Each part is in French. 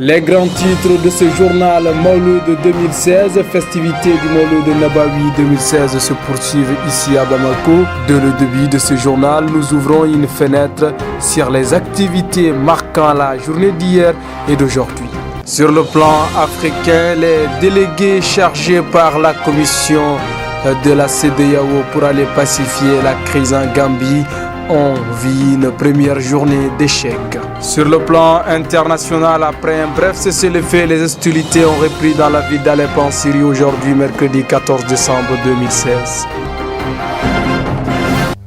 Les grands titres de ce journal Mawlud 2016, festivités du Mawlud Nabawi 2016 se poursuivent ici à Bamako. Dès le début de ce journal, nous ouvrons une fenêtre sur les activités marquant la journée d'hier et d'aujourd'hui. Sur le plan africain, les délégués chargés par la commission de la CEDEAO pour aller pacifier la crise en Gambie ont vu une première journée d'échec. Sur le plan international, après un bref cessez-le-feu, les hostilités ont repris dans la ville d'Alep en Syrie aujourd'hui, mercredi 14 décembre 2016.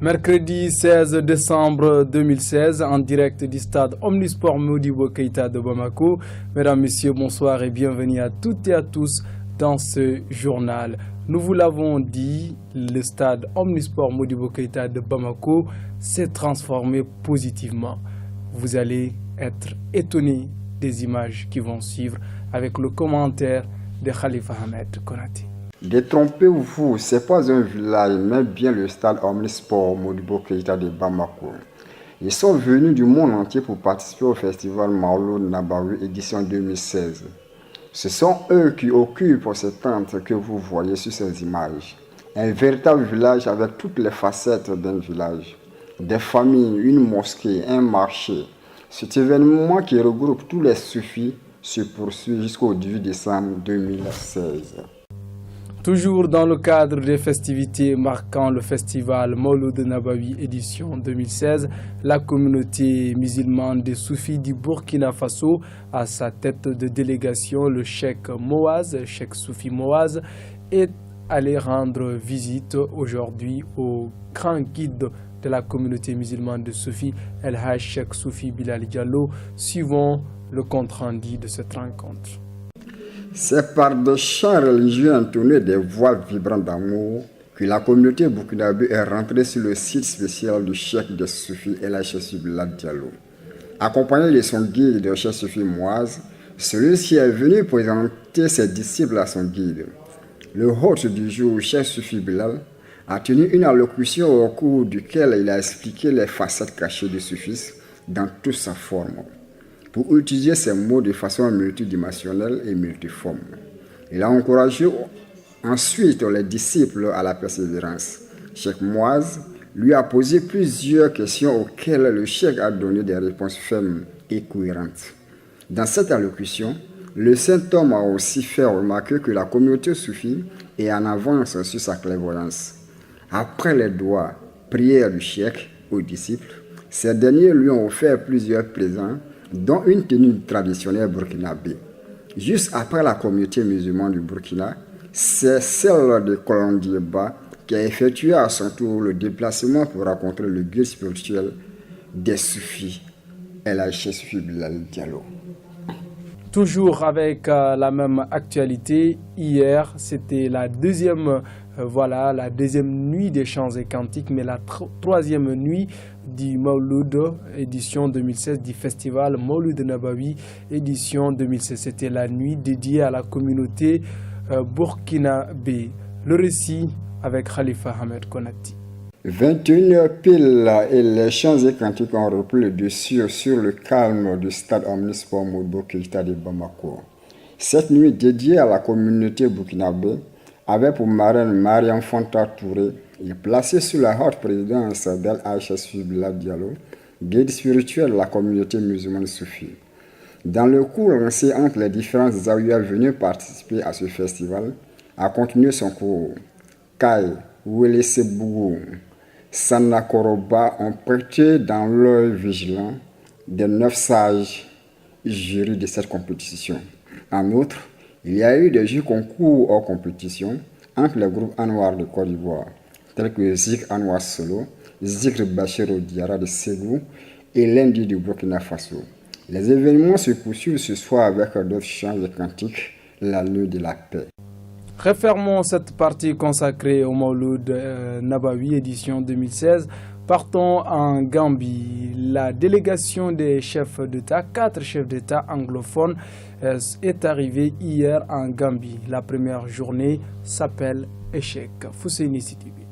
Mercredi 16 décembre 2016, en direct du stade Omnisport Modibo Keïta de Bamako. Mesdames, Messieurs, bonsoir et bienvenue à toutes et à tous dans ce journal. Nous vous l'avons dit, le stade Omnisport Modibo Keïta de Bamako s'est transformé positivement. Vous allez être étonnés des images qui vont suivre avec le commentaire de Khalifa Ahmed Konaté. Détrompez-vous, ce n'est pas un village, mais bien le stade Omnisport Modibo Keïta de Bamako. Ils sont venus du monde entier pour participer au festival Mawlud Nabawi édition 2016. Ce sont eux qui occupent ces tentes que vous voyez sur ces images. Un véritable village avec toutes les facettes d'un village. Des familles, une mosquée, un marché. Cet événement qui regroupe tous les soufis se poursuit jusqu'au 18 décembre 2016. Toujours dans le cadre des festivités marquant le festival Mawlud Nabawi édition 2016, la communauté musulmane des soufis du Burkina Faso, à sa tête de délégation, le cheikh Moaz, cheikh Soufi Moaz, est allé rendre visite aujourd'hui au grand guide de la communauté musulmane de Soufi, El Haj Cheikh Soufi Bilal Diallo. Suivons le compte-rendu de cette rencontre. C'est par des chants religieux entonnés des voix vibrantes d'amour que la communauté burkinabé est rentrée sur le site spécial du cheikh de Soufi El Haj Soufi Bilal Diallo. Accompagné de son guide, le cheikh Soufi Moaz, celui-ci est venu présenter ses disciples à son guide. Le hôte du jour, cheikh Soufi Bilal, a tenu une allocution au cours duquel il a expliqué les facettes cachées du soufisme dans toute sa forme, pour utiliser ces mots de façon multidimensionnelle et multiforme. Il a encouragé ensuite les disciples à la persévérance. Cheikh Moaz lui a posé plusieurs questions auxquelles le cheikh a donné des réponses fermes et cohérentes. Dans cette allocution, le saint homme a aussi fait remarquer que la communauté soufie est en avance sur sa clairvoyance. Après les doigts, prières du cheikh aux disciples, ces derniers lui ont offert plusieurs présents, dont une tenue traditionnelle burkinabé. Juste après la communauté musulmane du Burkina, c'est celle de Kolondieba qui a effectué à son tour le déplacement pour rencontrer le guide spirituel des soufis, El Haj Soufi Bilal Diallo. Toujours avec la même actualité, hier c'était la deuxième nuit des chants et cantiques, mais la troisième nuit du Mawlud édition 2016 du festival Mawlud Nabawi édition 2016. C'était la nuit dédiée à la communauté burkinabé. Le récit avec Khalifa Ahmed Konaté. 21h pile et les chants et cantiques ont repris le dessus sur le calme du stade Omnisport Modibo Keïta de Bamako. Cette nuit dédiée à la communauté burkinabé avait pour marraine Mariam Fanta Touré et placée sous la haute présidence d'El Haj Soufi Bilal Diallo, guide spirituel de la communauté musulmane soufie. Dans le cours lancé entre les différents zawiyas venus participer à ce festival, a continué son cours. Kai, Wele Sanakoroba ont prêté dans l'œil vigilant des 9 sages jurys de cette compétition. En outre, il y a eu des jeux concours hors compétition entre les groupes Anwar de Côte d'Ivoire, tels que Zikr Anwar Solo, Zikr Bachiro Diarra de Ségou et l'Indi du Burkina Faso. Les événements se poursuivent ce soir avec d'autres chants et cantiques, la nuit de la paix. Refermons cette partie consacrée au Mawlud Nabawi édition 2016. Partons en Gambie. La délégation des chefs d'État, 4 chefs d'État anglophones, est arrivée hier en Gambie. La première journée s'appelle Échec. Fousseini Sidibe.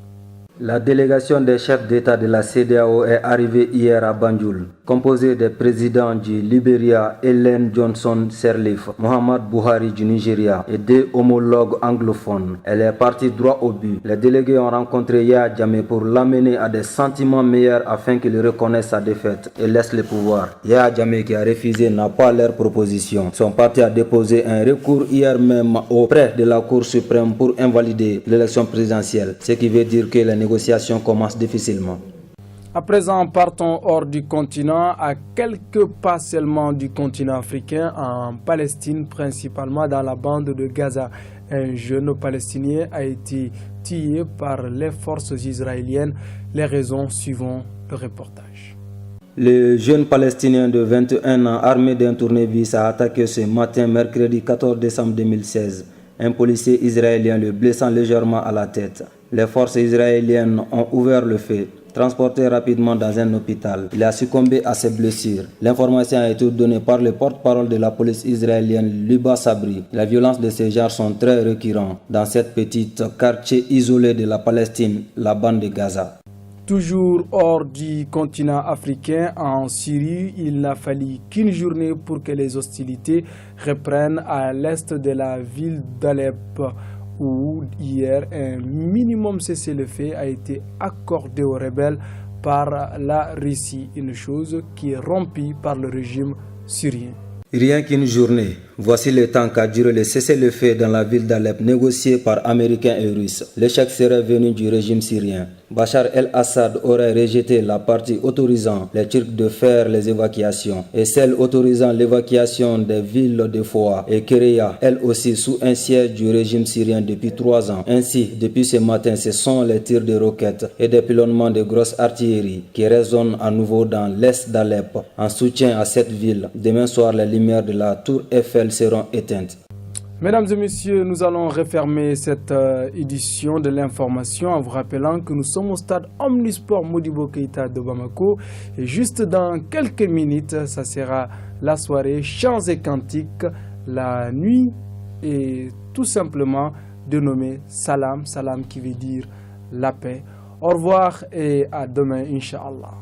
La délégation des chefs d'État de la CEDEAO est arrivée hier à Banjul, composée des présidents du Libéria, Ellen Johnson Sirleaf, Muhammad Buhari du Nigeria et des homologues anglophones. Elle est partie droit au but. Les délégués ont rencontré Yahya Jammeh pour l'amener à des sentiments meilleurs afin qu'il reconnaisse sa défaite et laisse le pouvoir. Yahya Jammeh, qui a refusé, n'a pas leur proposition. Son parti a déposé un recours hier même auprès de la Cour suprême pour invalider l'élection présidentielle, ce qui veut dire que les négociations commencent difficilement. À présent, partons hors du continent, à quelques pas seulement du continent africain, en Palestine, principalement dans la bande de Gaza. Un jeune Palestinien a été tué par les forces israéliennes. Les raisons suivant le reportage. Le jeune Palestinien de 21 ans, armé d'un tournevis, a attaqué ce matin, mercredi 14 décembre 2016, un policier israélien, le blessant légèrement à la tête. Les forces israéliennes ont ouvert le feu. Transporté rapidement dans un hôpital, il a succombé à ses blessures. L'information a été donnée par le porte-parole de la police israélienne, Luba Sabri. Les violences de ce genre sont très récurrentes dans cette petite quartier isolé de la Palestine, la bande de Gaza. Toujours hors du continent africain, en Syrie, il n'a fallu qu'une journée pour que les hostilités reprennent à l'est de la ville d'Alep, où hier un minimum cessez-le-feu a été accordé aux rebelles par la Russie, une chose qui est rompue par le régime syrien. Rien qu'une journée, voici le temps qu'a duré le cessez-le-feu dans la ville d'Alep négocié par Américains et Russes. L'échec serait venu du régime syrien. Bachar el-Assad aurait rejeté la partie autorisant les Turcs de faire les évacuations et celle autorisant l'évacuation des villes de Foa et Kereya, elle aussi sous un siège du régime syrien depuis 3 ans. Ainsi, depuis ce matin, ce sont les tirs de roquettes et des pilonnements de grosses artilleries qui résonnent à nouveau dans l'est d'Alep en soutien à cette ville. Demain soir, les lumières de la tour Eiffel seront éteintes. Mesdames et messieurs, nous allons refermer cette édition de l'information en vous rappelant que nous sommes au stade Omnisport Modibo Keïta de Bamako. Et juste dans quelques minutes, ça sera la soirée Chants et Cantiques. La nuit est tout simplement dénommée Salam, Salam qui veut dire la paix. Au revoir et à demain, Inch'Allah.